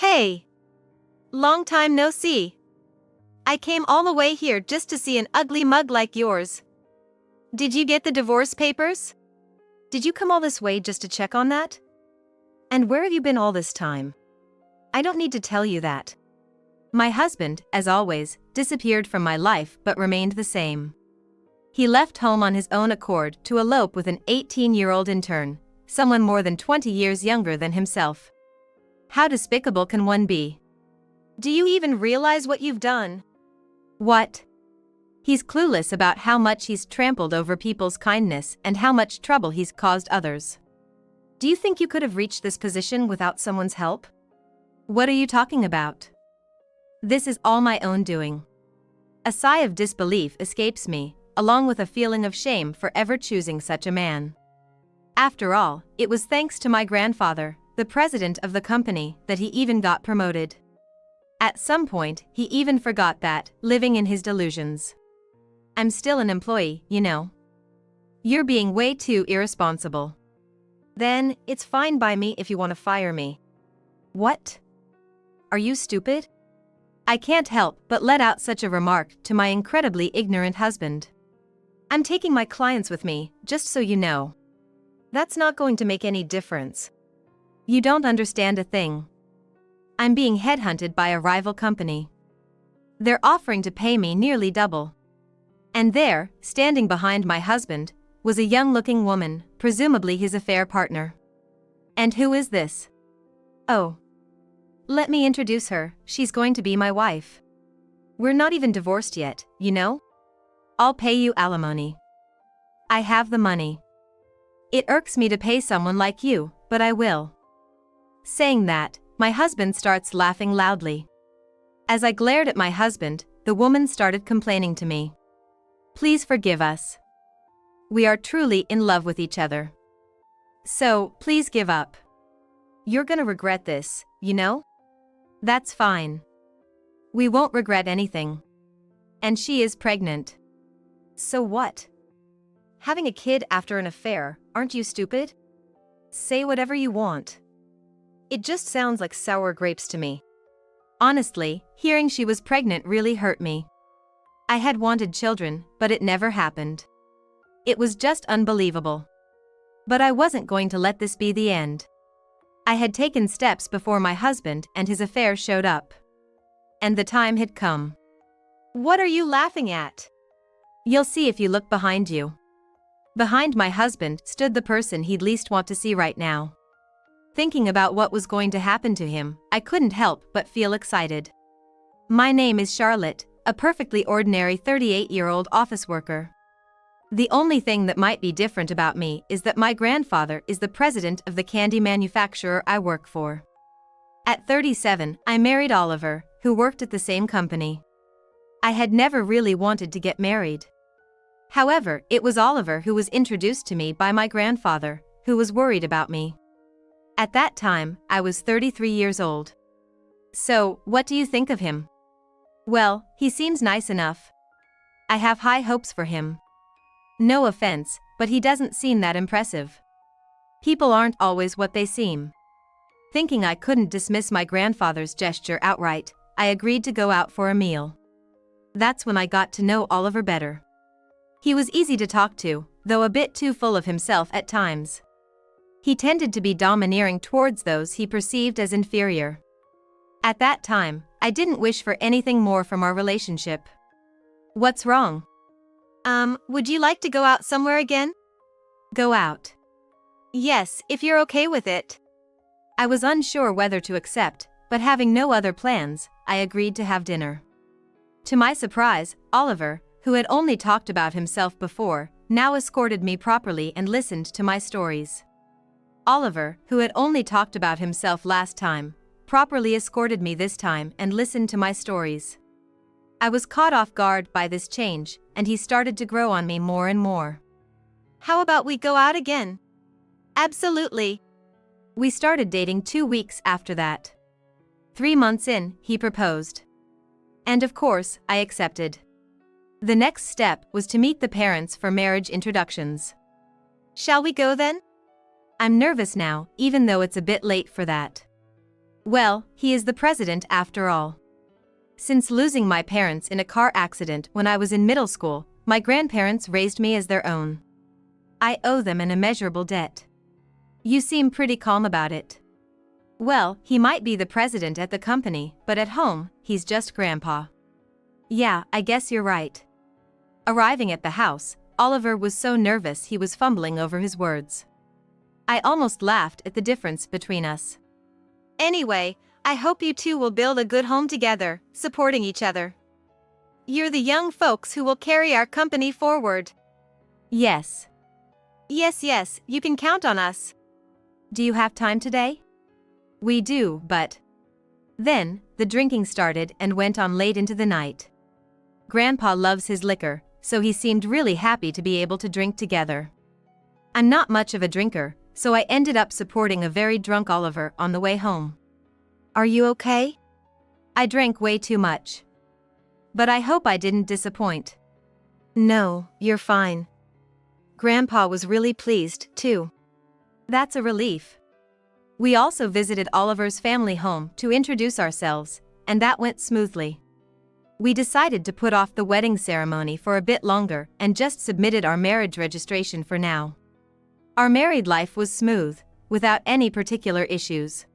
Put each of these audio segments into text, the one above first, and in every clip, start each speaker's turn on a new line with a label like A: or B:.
A: Hey! Long time no see. I came all the way here just to see an ugly mug like yours. Did you get the divorce papers? Did you come all this way just to check on that? And where have you been all this time? I don't need to tell you that. My husband, as always, disappeared from my life but remained the same. He left home on his own accord to elope with an 18-year-old intern, someone more than 20 years younger than himself. How despicable can one be? Do you even realize what you've done? What? He's clueless about how much he's trampled over people's kindness and how much trouble he's caused others. Do you think you could have reached this position without someone's help? What are you talking about? This is all my own doing. A sigh of disbelief escapes me, along with a feeling of shame for ever choosing such a man. After all, it was thanks to my grandfather, the president of the company, that he even got promoted. At some point, he even forgot that, living in his delusions. I'm still an employee, you know. You're being way too irresponsible. Then, it's fine by me if you want to fire me. What? Are you stupid? I can't help but let out such a remark to my incredibly ignorant husband. I'm taking my clients with me, just so you know. That's not going to make any difference. You don't understand a thing. I'm being headhunted by a rival company. They're offering to pay me nearly double. And there, standing behind my husband, was a young-looking woman, presumably his affair partner. And who is this? Oh. Let me introduce her, she's going to be my wife. We're not even divorced yet, you know? I'll pay you alimony. I have the money. It irks me to pay someone like you, but I will. Saying that, my husband starts laughing loudly. As I glared at my husband, the woman started complaining to me. Please forgive us. We are truly in love with each other. So, please give up. You're gonna regret this, you know? That's fine. We won't regret anything. And she is pregnant. So what? Having a kid after an affair, aren't you stupid? Say whatever you want. It just sounds like sour grapes to me. Honestly, hearing she was pregnant really hurt me. I had wanted children, but it never happened. It was just unbelievable. But I wasn't going to let this be the end. I had taken steps before my husband and his affair showed up. And the time had come. What are you laughing at? You'll see if you look behind you. Behind my husband stood the person he'd least want to see right now. Thinking about what was going to happen to him, I couldn't help but feel excited. My name is Charlotte, a perfectly ordinary 38-year-old office worker. The only thing that might be different about me is that my grandfather is the president of the candy manufacturer I work for. At 37, I married Oliver, who worked at the same company. I had never really wanted to get married. However, it was Oliver who was introduced to me by my grandfather, who was worried about me. At that time, I was 33 years old. So, what do you think of him? Well, he seems nice enough. I have high hopes for him. No offense, but he doesn't seem that impressive. People aren't always what they seem. Thinking I couldn't dismiss my grandfather's gesture outright, I agreed to go out for a meal. That's when I got to know Oliver better. He was easy to talk to, though a bit too full of himself at times. He tended to be domineering towards those he perceived as inferior. At that time, I didn't wish for anything more from our relationship. What's wrong? Would you like to go out somewhere again? Go out. Yes, if you're okay with it. I was unsure whether to accept, but having no other plans, I agreed to have dinner. To my surprise, Oliver, who had only talked about himself before, now escorted me properly and listened to my stories. Oliver, who had only talked about himself last time, properly escorted me this time and listened to my stories. I was caught off guard by this change, and he started to grow on me more and more. How about we go out again? Absolutely. We started dating 2 weeks after that. 3 months in, he proposed. And of course, I accepted. The next step was to meet the parents for marriage introductions. Shall we go then? I'm nervous now, even though it's a bit late for that. Well, he is the president after all. Since losing my parents in a car accident when I was in middle school, my grandparents raised me as their own. I owe them an immeasurable debt. You seem pretty calm about it. Well, he might be the president at the company, but at home, he's just grandpa. Yeah, I guess you're right. Arriving at the house, Oliver was so nervous he was fumbling over his words. I almost laughed at the difference between us. Anyway, I hope you two will build a good home together, supporting each other. You're the young folks who will carry our company forward. Yes. Yes, you can count on us. Do you have time today? We do, but... Then, the drinking started and went on late into the night. Grandpa loves his liquor, so he seemed really happy to be able to drink together. I'm not much of a drinker, so I ended up supporting a very drunk Oliver on the way home. Are you okay? I drank way too much. But I hope I didn't disappoint. No, you're fine. Grandpa was really pleased, too. That's a relief. We also visited Oliver's family home to introduce ourselves, and that went smoothly. We decided to put off the wedding ceremony for a bit longer and just submitted our marriage registration for now. Our married life was smooth, without any particular issues.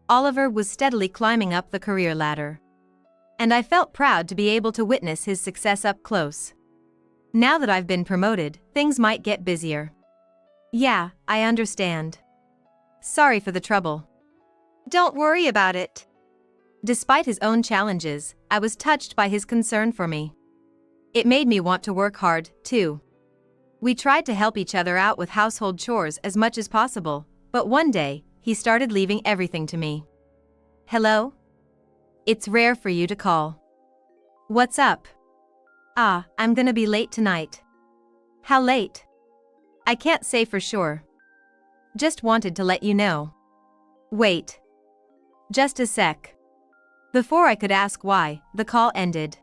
A: Oliver was steadily climbing up the career ladder. And I felt proud to be able to witness his success up close. Now that I've been promoted, things might get busier. Yeah, I understand. Sorry for the trouble. Don't worry about it. Despite his own challenges, I was touched by his concern for me. It made me want to work hard, too. We tried to help each other out with household chores as much as possible, but one day, he started leaving everything to me. Hello? It's rare for you to call. What's up? I'm gonna be late tonight. How late? I can't say for sure. Just wanted to let you know. Wait. Just a sec. Before I could ask why, the call ended.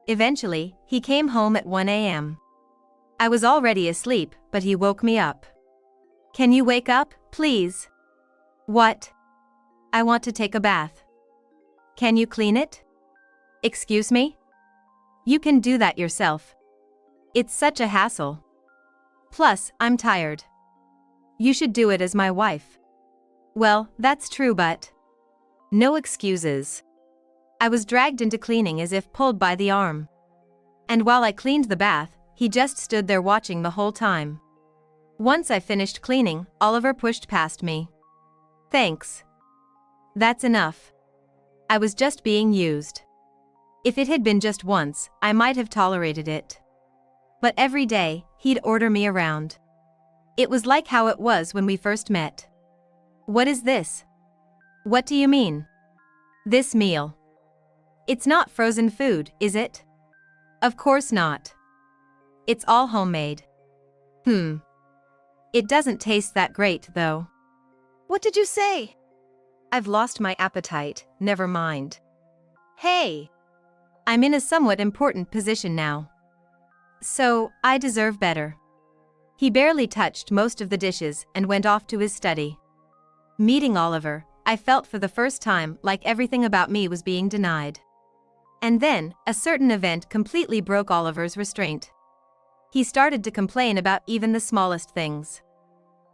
A: Eventually, he came home at 1 a.m. I was already asleep, but he woke me up. Can you wake up, please? What? I want to take a bath. Can you clean it? Excuse me? You can do that yourself. It's such a hassle. Plus, I'm tired. You should do it as my wife. Well, that's true, but... No excuses. I was dragged into cleaning as if pulled by the arm. And while I cleaned the bath, he just stood there watching the whole time. Once I finished cleaning, Oliver pushed past me. Thanks. That's enough. I was just being used. If it had been just once, I might have tolerated it. But every day, he'd order me around. It was like how it was when we first met. What is this? What do you mean? This meal. It's not frozen food, is it? Of course not. It's all homemade. It doesn't taste that great, though. What did you say? I've lost my appetite, never mind. Hey! I'm in a somewhat important position now. So, I deserve better. He barely touched most of the dishes and went off to his study. Meeting Oliver, I felt for the first time like everything about me was being denied. And then, a certain event completely broke Oliver's restraint. He started to complain about even the smallest things.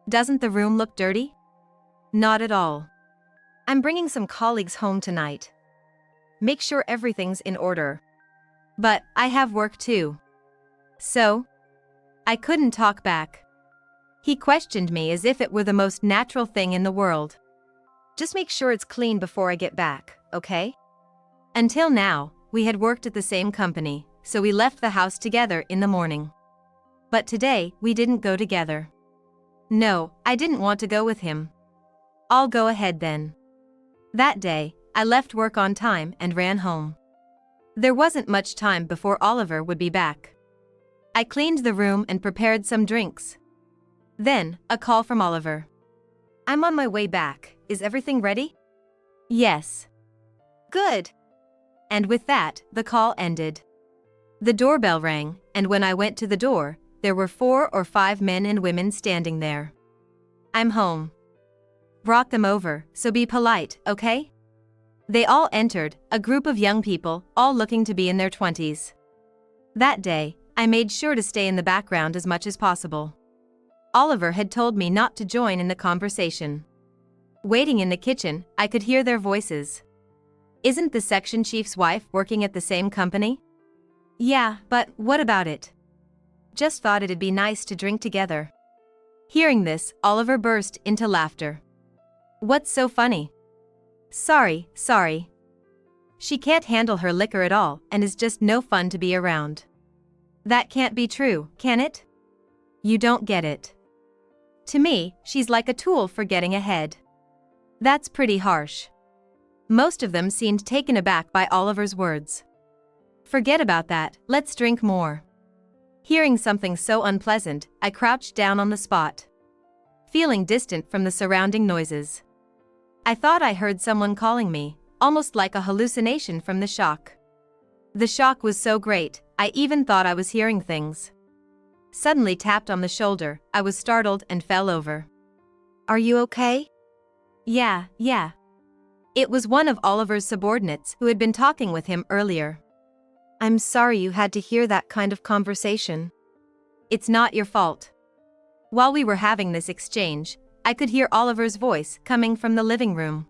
A: Doesn't the room look dirty? Not at all. I'm bringing some colleagues home tonight. Make sure everything's in order. But I have work too. So? I couldn't talk back. He questioned me as if it were the most natural thing in the world. Just make sure it's clean before I get back, okay? Until now, we had worked at the same company, so we left the house together in the morning. But today, we didn't go together. No, I didn't want to go with him. I'll go ahead then. That day, I left work on time and ran home. There wasn't much time before Oliver would be back. I cleaned the room and prepared some drinks. Then, a call from Oliver. I'm on my way back. Is everything ready? Yes. Good. And with that, the call ended. The doorbell rang, and when I went to the door, there were 4 or 5 men and women standing there. I'm home. brought them over, so be polite, okay? They all entered, a group of young people, all looking to be in their 20s. That day, I made sure to stay in the background as much as possible. Oliver had told me not to join in the conversation. Waiting in the kitchen, I could hear their voices. Isn't the section chief's wife working at the same company? Yeah, but what about it? Just thought it'd be nice to drink together. Hearing this, Oliver burst into laughter. What's so funny? Sorry. She can't handle her liquor at all and is just no fun to be around. That can't be true, can it? You don't get it. To me, she's like a tool for getting ahead. That's pretty harsh. Most of them seemed taken aback by Oliver's words. Forget about that, let's drink more. Hearing something so unpleasant, I crouched down on the spot, feeling distant from the surrounding noises. I thought I heard someone calling me, almost like a hallucination from the shock. The shock was so great, I even thought I was hearing things. Suddenly tapped on the shoulder, I was startled and fell over. Are you okay? Yeah. It was one of Oliver's subordinates who had been talking with him earlier. I'm sorry you had to hear that kind of conversation. It's not your fault. While we were having this exchange, I could hear Oliver's voice coming from the living room.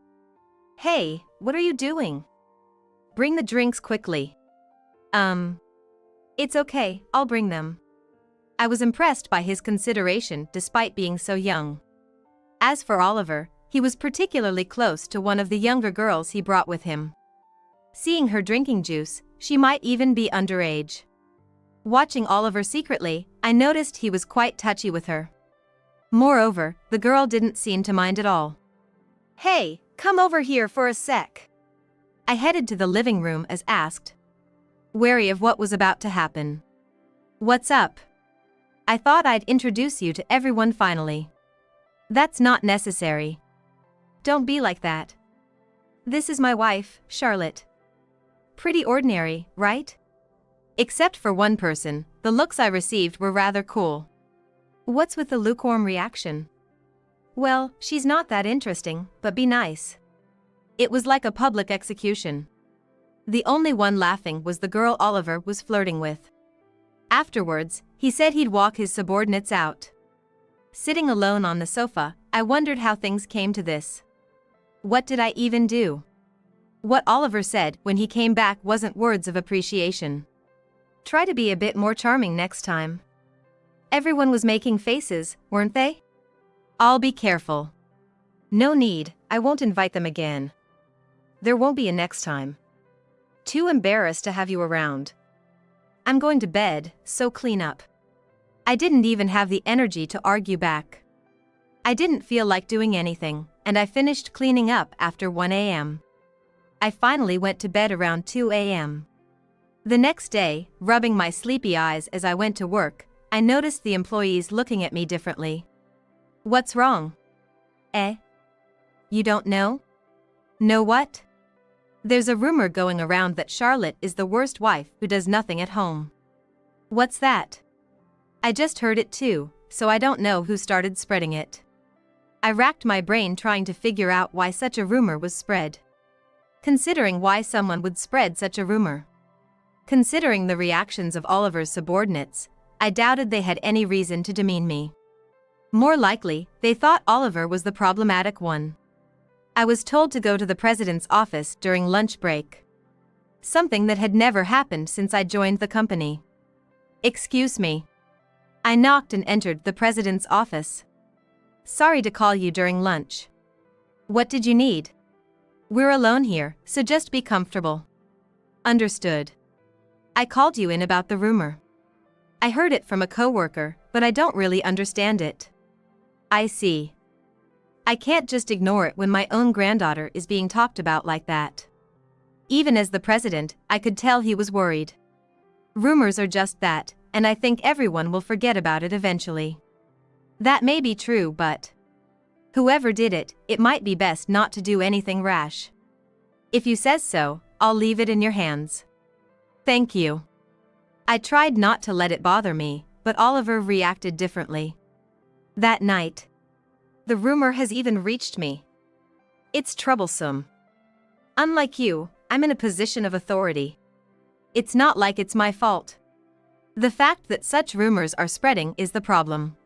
A: Hey, what are you doing? Bring the drinks quickly. It's okay, I'll bring them. I was impressed by his consideration despite being so young. As for Oliver, he was particularly close to one of the younger girls he brought with him. Seeing her drinking juice, she might even be underage. Watching Oliver secretly, I noticed he was quite touchy with her. Moreover, the girl didn't seem to mind at all. Hey, come over here for a sec. I headed to the living room as asked, wary of what was about to happen. What's up? I thought I'd introduce you to everyone finally. That's not necessary. Don't be like that. This is my wife, Charlotte. Pretty ordinary, right? Except for one person, the looks I received were rather cool. What's with the lukewarm reaction? Well, she's not that interesting, but be nice. It was like a public execution. The only one laughing was the girl Oliver was flirting with. Afterwards, he said he'd walk his subordinates out. Sitting alone on the sofa, I wondered how things came to this. What did I even do? What Oliver said when he came back wasn't words of appreciation. Try to be a bit more charming next time. Everyone was making faces, weren't they? I'll be careful. No need, I won't invite them again. There won't be a next time. Too embarrassed to have you around. I'm going to bed, so clean up. I didn't even have the energy to argue back. I didn't feel like doing anything, and I finished cleaning up after 1 a.m. I finally went to bed around 2 a.m. The next day, rubbing my sleepy eyes as I went to work, I noticed the employees looking at me differently. What's wrong? You don't know? Know what? There's a rumor going around that Charlotte is the worst wife who does nothing at home. What's that? I just heard it too, so I don't know who started spreading it. I racked my brain trying to figure out why such a rumor was spread. Considering why someone would spread such a rumor. Considering the reactions of Oliver's subordinates, I doubted they had any reason to demean me. More likely, they thought Oliver was the problematic one. I was told to go to the president's office during lunch break. Something that had never happened since I joined the company. Excuse me. I knocked and entered the president's office. Sorry to call you during lunch. What did you need? We're alone here, so just be comfortable. Understood. I called you in about the rumor. I heard it from a coworker, but I don't really understand it. I see. I can't just ignore it when my own granddaughter is being talked about like that. Even as the president, I could tell he was worried. Rumors are just that, and I think everyone will forget about it eventually. That may be true, but whoever did it, it might be best not to do anything rash. If you says so, I'll leave it in your hands. Thank you. I tried not to let it bother me, but Oliver reacted differently. That night. The rumor has even reached me, It's troublesome. Unlike you, I'm in a position of authority. It's not like it's my fault. The fact that such rumors are spreading is the problem.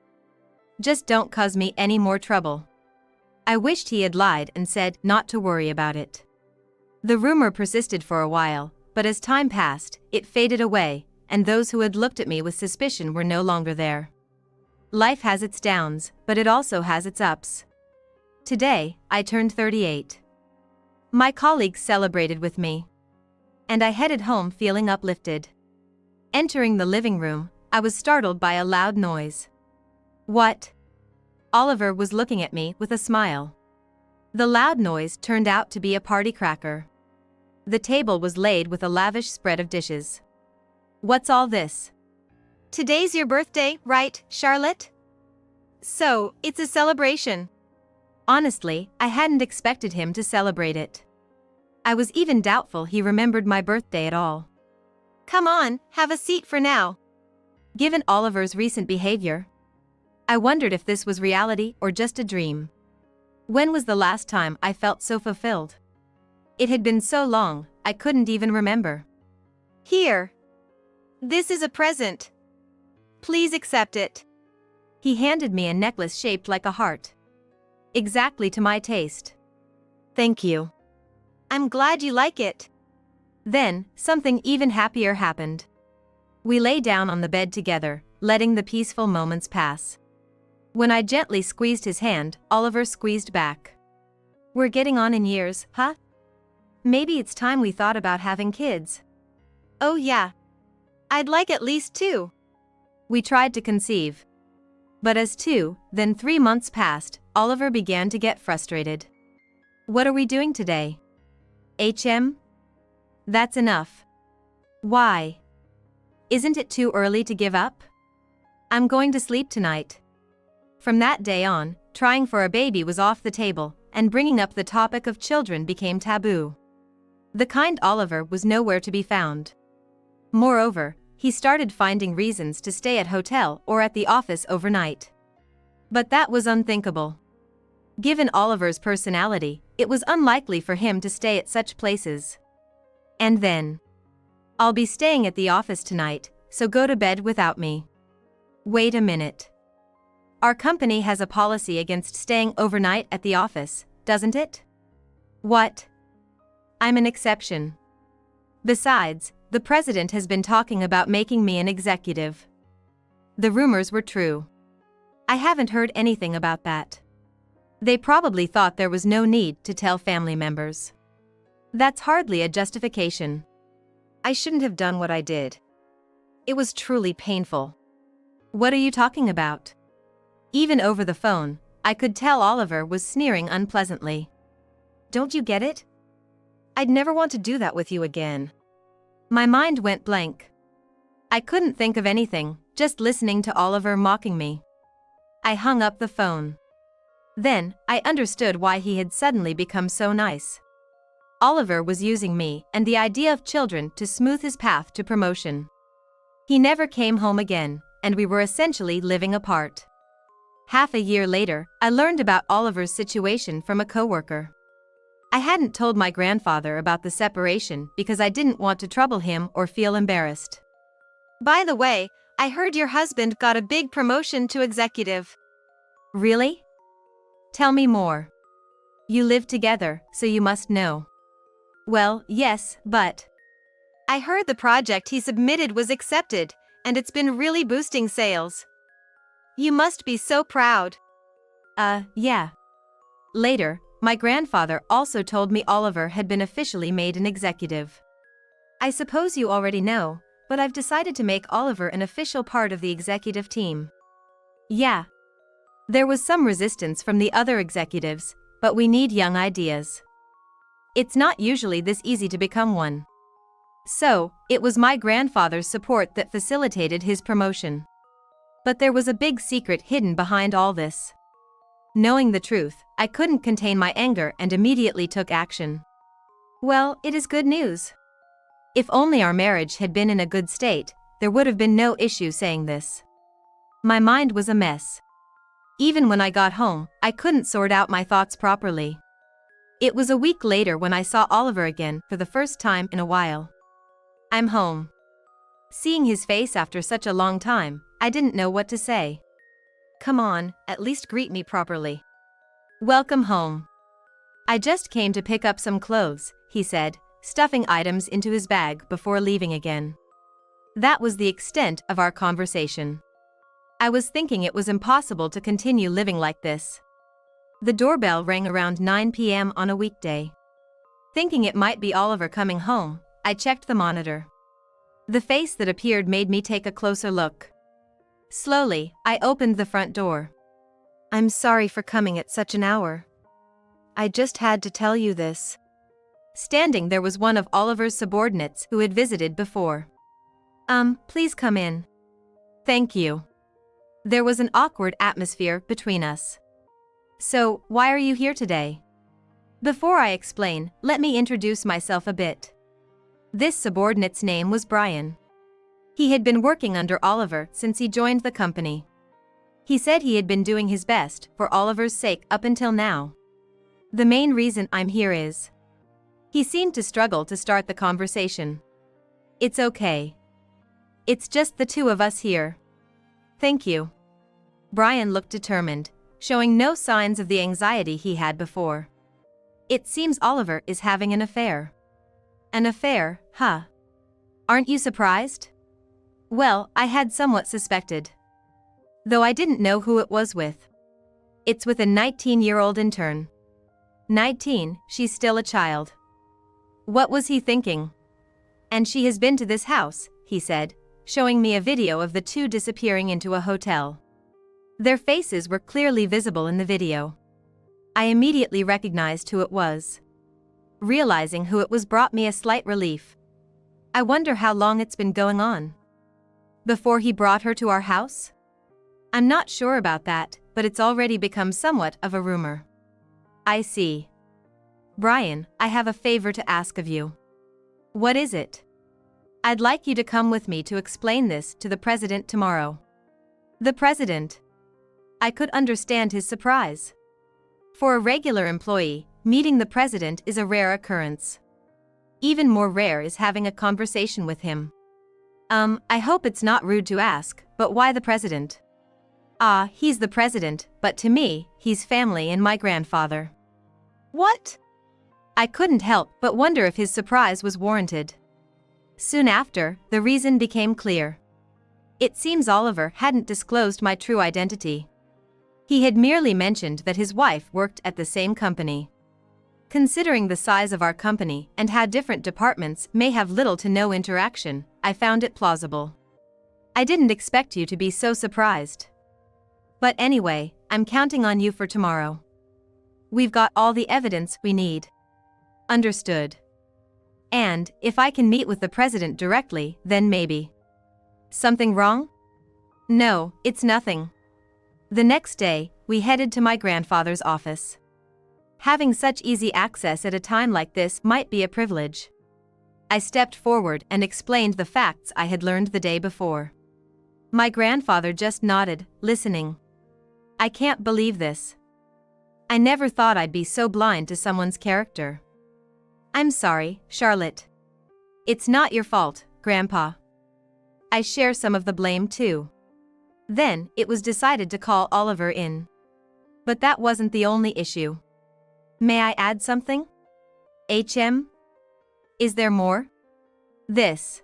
A: Just don't cause me any more trouble. I wished he had lied and said not to worry about it. The rumor persisted for a while, but as time passed, it faded away, and those who had looked at me with suspicion were no longer there. Life has its downs, but it also has its ups. Today, I turned 38. My colleagues celebrated with me. And I headed home feeling uplifted. Entering the living room, I was startled by a loud noise. What? Oliver was looking at me with a smile. The loud noise turned out to be a party cracker. The table was laid with a lavish spread of dishes. What's all this?
B: Today's your birthday, right, Charlotte? So, it's a celebration.
A: Honestly, I hadn't expected him to celebrate it. I was even doubtful he remembered my birthday at all.
B: Come on, have a seat for now.
A: Given Oliver's recent behavior, I wondered if this was reality or just a dream. When was the last time I felt so fulfilled? It had been so long, I couldn't even remember.
B: Here. This is a present. Please accept it.
A: He handed me a necklace shaped like a heart. Exactly to my taste. Thank you.
B: I'm glad you like it.
A: Then, something even happier happened. We lay down on the bed together, letting the peaceful moments pass. When I gently squeezed his hand, Oliver squeezed back. We're getting on in years, huh? Maybe it's time we thought about having kids.
B: Oh yeah. I'd like at least 2.
A: We tried to conceive. But as 2, then 3 months passed, Oliver began to get frustrated. What are we doing today? HM? That's enough. Why? Isn't it too early to give up? I'm going to sleep tonight. From that day on, trying for a baby was off the table, and bringing up the topic of children became taboo. The kind Oliver was nowhere to be found. Moreover, he started finding reasons to stay at hotel or at the office overnight. But that was unthinkable. Given Oliver's personality, it was unlikely for him to stay at such places. And then, I'll be staying at the office tonight, so go to bed without me. Wait a minute. Our company has a policy against staying overnight at the office, doesn't it? What? I'm an exception. Besides, the president has been talking about making me an executive. The rumors were true. I haven't heard anything about that. They probably thought there was no need to tell family members. That's hardly a justification. I shouldn't have done what I did. It was truly painful. What are you talking about? Even over the phone, I could tell Oliver was sneering unpleasantly. Don't you get it? I'd never want to do that with you again. My mind went blank. I couldn't think of anything, just listening to Oliver mocking me. I hung up the phone. Then, I understood why he had suddenly become so nice. Oliver was using me and the idea of children to smooth his path to promotion. He never came home again, and we were essentially living apart. Half a year later, I learned about Oliver's situation from a coworker. I hadn't told my grandfather about the separation because I didn't want to trouble him or feel embarrassed.
B: By the way, I heard your husband got a big promotion to executive.
A: Really? Tell me more. You live together, so you must know. Well, yes, but
B: I heard the project he submitted was accepted, and it's been really boosting sales. You must be so proud.
A: Yeah. Later, my grandfather also told me Oliver had been officially made an executive. I suppose you already know, but I've decided to make Oliver an official part of the executive team. Yeah. There was some resistance from the other executives, but we need young ideas. It's not usually this easy to become one. So, it was my grandfather's support that facilitated his promotion. But there was a big secret hidden behind all this. Knowing the truth, I couldn't contain my anger and immediately took action. Well, it is good news. If only our marriage had been in a good state, there would have been no issue saying this. My mind was a mess. Even when I got home, I couldn't sort out my thoughts properly.
B: It was a week later when I saw Oliver again for the first time in a while. I'm home. Seeing his face after such a long time, I didn't know what to say. Come on, at least greet me properly. Welcome home. I just came to pick up some clothes, he said, stuffing items into his bag before leaving again. That was the extent of our conversation. I was thinking it was impossible to continue living like this. The doorbell rang around 9 p.m. on a weekday. Thinking it might be Oliver coming home, I checked the monitor. The face that appeared made me take a closer look. Slowly, I opened the front door. I'm sorry for coming at such an hour. I just had to tell you this. Standing there was one of Oliver's subordinates who had visited before. Please come in. Thank you. There was an awkward atmosphere between us. So, why are you here today? Before I explain, let me introduce myself a bit. This subordinate's name was Brian. He had been working under Oliver since he joined the company. He said he had been doing his best for Oliver's sake up until now. The main reason I'm here is... He seemed to struggle to start the conversation. It's okay. It's just the two of us here. Thank you. Brian looked determined, showing no signs of the anxiety he had before. It seems Oliver is having an affair. An affair, huh? Aren't you surprised? Well, I had somewhat suspected. Though I didn't know who it was with. It's with a 19-year-old intern. 19, she's still a child. What was he thinking? And she has been to this house, he said, showing me a video of the two disappearing into a hotel. Their faces were clearly visible in the video. I immediately recognized who it was. Realizing who it was brought me a slight relief. I wonder how long it's been going on. Before he brought her to our house? I'm not sure about that, but it's already become somewhat of a rumor. I see. Brian, I have a favor to ask of you. What is it? I'd like you to come with me to explain this to the president tomorrow. The president? I could understand his surprise. For a regular employee, meeting the president is a rare occurrence. Even more rare is having a conversation with him. I hope it's not rude to ask, but why the president? He's the president, but to me, he's family and my grandfather. What? I couldn't help but wonder if his surprise was warranted. Soon after, the reason became clear. It seems Oliver hadn't disclosed my true identity. He had merely mentioned that his wife worked at the same company. Considering the size of our company and how different departments may have little to no interaction, I found it plausible. I didn't expect you to be so surprised. But anyway, I'm counting on you for tomorrow. We've got all the evidence we need. Understood. And, if I can meet with the president directly, then maybe. Something wrong? No, it's nothing. The next day, we headed to my grandfather's office. Having such easy access at a time like this might be a privilege. I stepped forward and explained the facts I had learned the day before. My grandfather just nodded, listening. I can't believe this. I never thought I'd be so blind to someone's character. I'm sorry, Charlotte. It's not your fault, Grandpa. I share some of the blame too. Then, it was decided to call Oliver in. But that wasn't the only issue. May I add something? Is there more? This.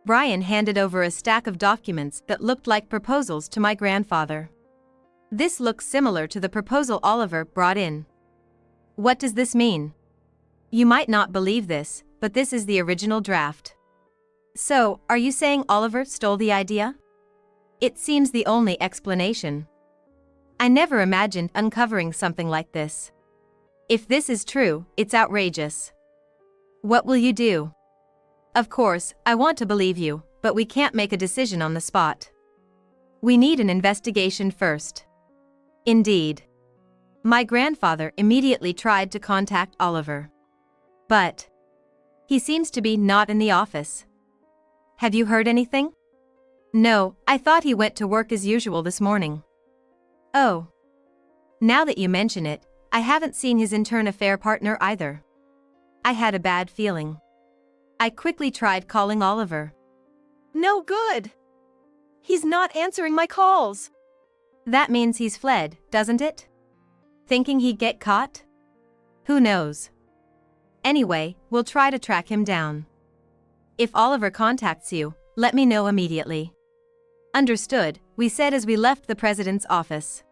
B: Brian handed over a stack of documents that looked like proposals to my grandfather. This looks similar to the proposal Oliver brought in. What does this mean? You might not believe this, but this is the original draft. So, are you saying Oliver stole the idea? It seems the only explanation. I never imagined uncovering something like this. If this is true, it's outrageous. What will you do? Of course, I want to believe you, but we can't make a decision on the spot. We need an investigation first. Indeed. My grandfather immediately tried to contact Oliver. But he seems to be not in the office. Have you heard anything? No, I thought he went to work as usual this morning. Oh. Now that you mention it, I haven't seen his intern affair partner either. I had a bad feeling. I quickly tried calling Oliver.
A: No good. He's not answering my calls.
B: That means he's fled, doesn't it? Thinking he'd get caught? Who knows? Anyway, we'll try to track him down. If Oliver contacts you, let me know immediately. Understood, we said as we left the president's office.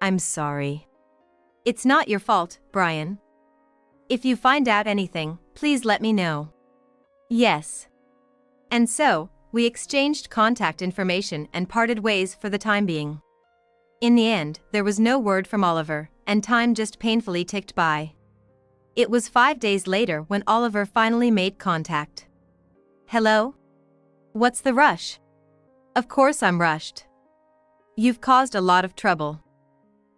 B: I'm sorry. It's not your fault, Brian. If you find out anything, please let me know. Yes. And so, we exchanged contact information and parted ways for the time being. In the end, there was no word from Oliver, and time just painfully ticked by. It was 5 days later when Oliver finally made contact. Hello? What's the rush? Of course I'm rushed. You've caused a lot of trouble.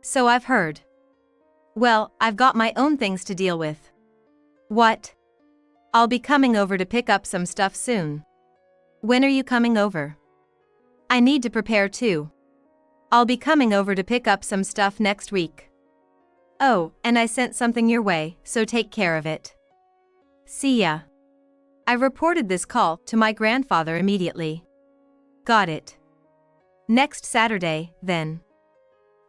B: So I've heard. Well, I've got my own things to deal with. What? I'll be coming over to pick up some stuff soon. When are you coming over? I need to prepare too. I'll be coming over to pick up some stuff next week. Oh, and I sent something your way, so take care of it. See ya. I reported this call to my grandfather immediately. Got it. Next Saturday, then.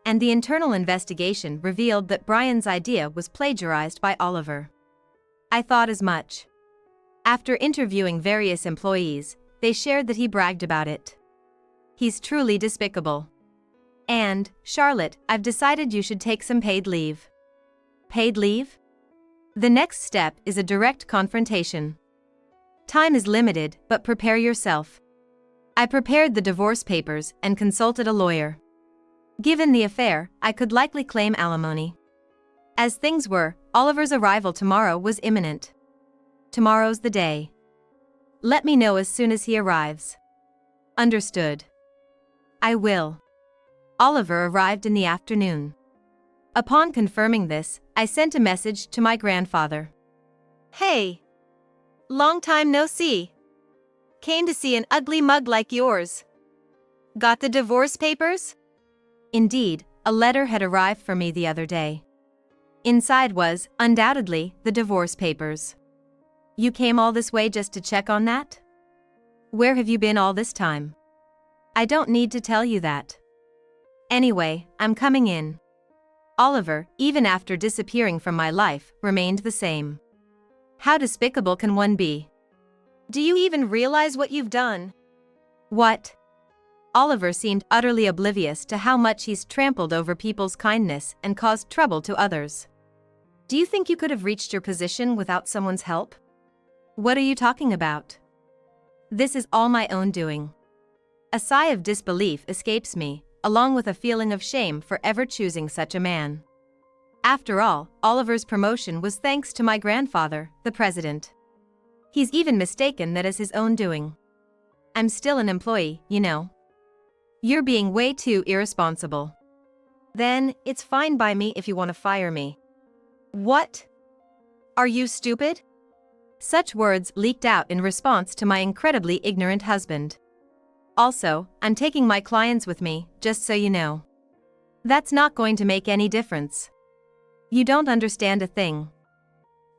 B: And the internal investigation revealed that Brian's idea was plagiarized by Oliver. I thought as much. After interviewing various employees, they shared that he bragged about it. He's truly despicable. And, Charlotte, I've decided you should take some paid leave. Paid leave? The next step is a direct confrontation. Time is limited, but prepare yourself. I prepared the divorce papers and consulted a lawyer. Given the affair, I could likely claim alimony. As things were, Oliver's arrival tomorrow was imminent. Tomorrow's the day. Let me know as soon as he arrives. Understood. I will. Oliver arrived in the afternoon. Upon confirming this, I sent a message to my grandfather.
A: Hey. Long time no see. Came to see an ugly mug like yours. Got the divorce papers?
B: Indeed, a letter had arrived for me the other day. Inside was, undoubtedly, the divorce papers. You came all this way just to check on that? Where have you been all this time? I don't need to tell you that. Anyway, I'm coming in. Oliver, even after disappearing from my life, remained the same. How despicable can one be?
A: Do you even realize what you've done?
B: What? Oliver seemed utterly oblivious to how much he's trampled over people's kindness and caused trouble to others. Do you think you could have reached your position without someone's help? What are you talking about? This is all my own doing. A sigh of disbelief escapes me, along with a feeling of shame for ever choosing such a man. After all, Oliver's promotion was thanks to my grandfather, the president. He's even mistaken that as his own doing. I'm still an employee, you know. You're being way too irresponsible.
A: Then, it's fine by me if you want to fire me. What? Are you stupid?
B: Such words leaked out in response to my incredibly ignorant husband. Also, I'm taking my clients with me, just so you know. That's not going to make any difference. You don't understand a thing.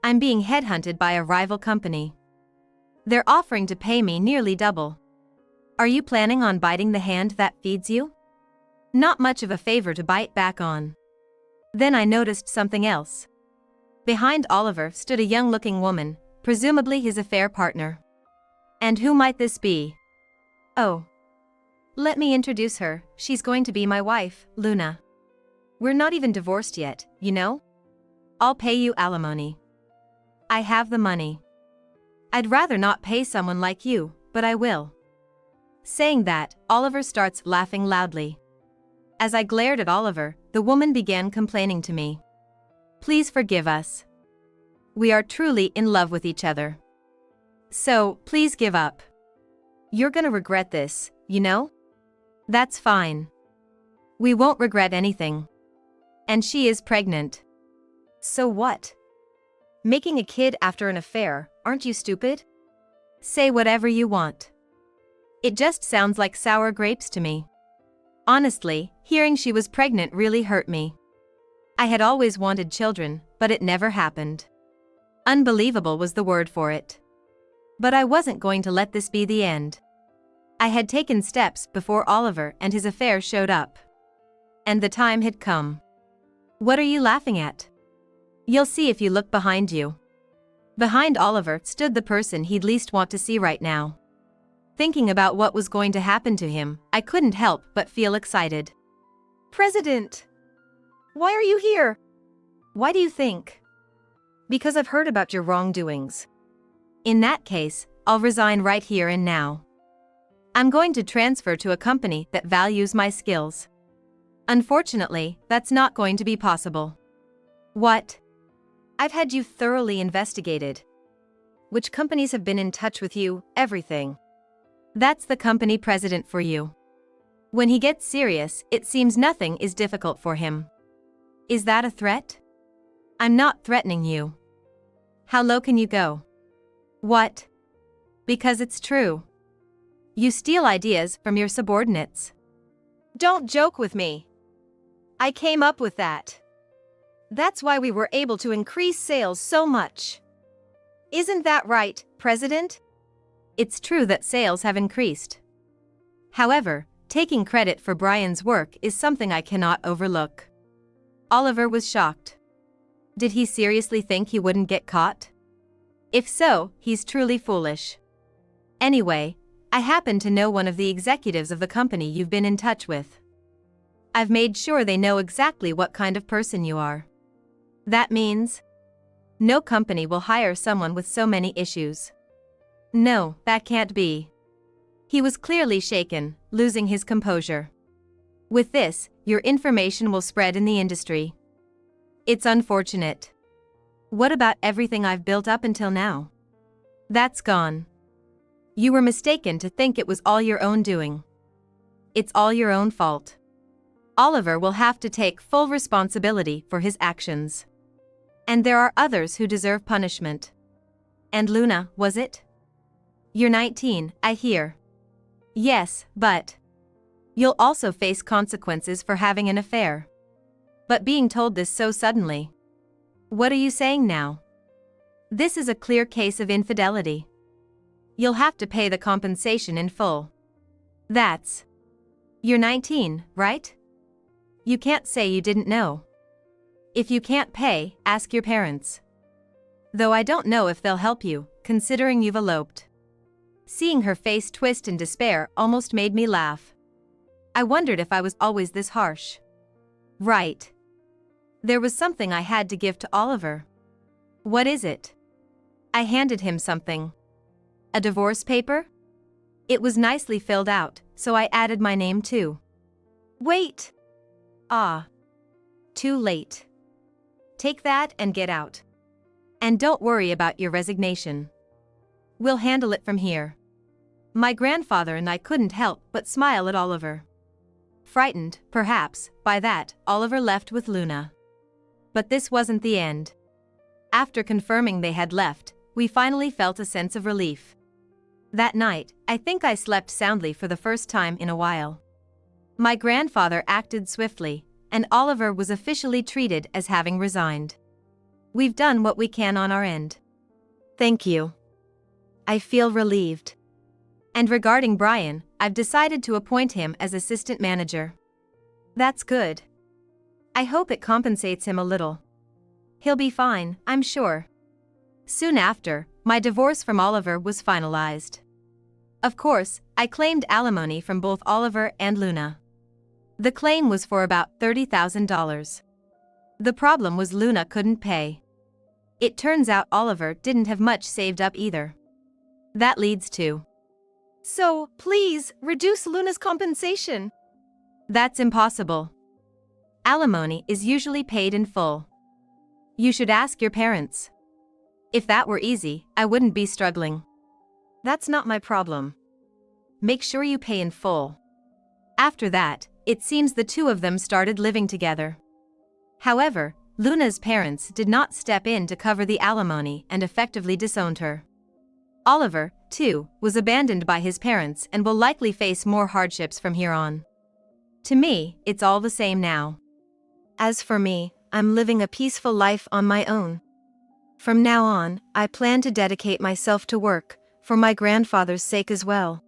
B: I'm being headhunted by a rival company. They're offering to pay me nearly double. Are you planning on biting the hand that feeds you? Not much of a favor to bite back on. Then I noticed something else. Behind Oliver stood a young-looking woman, presumably his affair partner. And who might this be? Oh. Let me introduce her, she's going to be my wife, Luna. We're not even divorced yet, you know? I'll pay you alimony. I have the money. I'd rather not pay someone like you, but I will. Saying that, Oliver starts laughing loudly. As I glared at Oliver, the woman began complaining to me. Please forgive us. We are truly in love with each other. So, please give up. You're gonna regret this, you know? That's fine. We won't regret anything. And she is pregnant.
A: So what? Making a kid after an affair, aren't you stupid?
B: Say whatever you want. It just sounds like sour grapes to me. Honestly, hearing she was pregnant really hurt me. I had always wanted children, but it never happened. Unbelievable was the word for it. But I wasn't going to let this be the end. I had taken steps before Oliver and his affair showed up. And the time had come. What are you laughing at? You'll see if you look behind you. Behind Oliver stood the person he'd least want to see right now. Thinking about what was going to happen to him, I couldn't help but feel excited.
A: President! Why are you here?
B: Why do you think?
A: Because I've heard about your wrongdoings.
B: In that case, I'll resign right here and now. I'm going to transfer to a company that values my skills. Unfortunately, that's not going to be possible. What?
A: I've had you thoroughly investigated. Which companies have been in touch with you, everything.
B: That's the company president for you. When he gets serious, it seems nothing is difficult for him. Is that a threat? I'm not threatening you. How low can you go? What? Because it's true. You steal ideas from your subordinates.
A: Don't joke with me. I came up with that. That's why we were able to increase sales so much. Isn't that right, President?
B: It's true that sales have increased. However, taking credit for Brian's work is something I cannot overlook. Oliver was shocked. Did he seriously think he wouldn't get caught? If so, he's truly foolish. Anyway, I happen to know one of the executives of the company you've been in touch with. I've made sure they know exactly what kind of person you are. That means no company will hire someone with so many issues. No, that can't be. He was clearly shaken, losing his composure. With this, your information will spread in the industry. It's unfortunate. What about everything I've built up until now? That's gone. You were mistaken to think it was all your own doing. It's all your own fault. Oliver will have to take full responsibility for his actions. And there are others who deserve punishment. And Luna, was it? You're 19, I hear. Yes, but you'll also face consequences for having an affair. But being told this so suddenly. What are you saying now? This is a clear case of infidelity. You'll have to pay the compensation in full. That's... You're 19, right? You can't say you didn't know. If you can't pay, ask your parents. Though I don't know if they'll help you, considering you've eloped. Seeing her face twist in despair almost made me laugh. I wondered if I was always this harsh. Right. There was something I had to give to Oliver. What is it? I handed him something. A divorce paper? It was nicely filled out, so I added my name too.
A: Wait!
B: Ah. Too late. Take that and get out. And don't worry about your resignation. We'll handle it from here. My grandfather and I couldn't help but smile at Oliver. Frightened, perhaps, by that, Oliver left with Luna. But this wasn't the end. After confirming they had left, we finally felt a sense of relief. That night, I think I slept soundly for the first time in a while. My grandfather acted swiftly, and Oliver was officially treated as having resigned. We've done what we can on our end.
A: Thank you. I feel relieved.
B: And regarding Brian, I've decided to appoint him as assistant manager. That's good. I hope it compensates him a little. He'll be fine, I'm sure. Soon after, my divorce from Oliver was finalized. Of course, I claimed alimony from both Oliver and Luna. The claim was for about $30,000. The problem was Luna couldn't pay. It turns out Oliver didn't have much saved up either. That leads to...
A: So, please, reduce Luna's compensation.
B: That's impossible. Alimony is usually paid in full. You should ask your parents. If that were easy, I wouldn't be struggling.
A: That's not my problem.
B: Make sure you pay in full. After that, it seems the two of them started living together. However, Luna's parents did not step in to cover the alimony and effectively disowned her. Oliver, too, was abandoned by his parents and will likely face more hardships from here on. To me, it's all the same now.
A: As for me,
B: I'm living a peaceful life on my own. From now on, I plan to dedicate myself to work, for my grandfather's sake as well.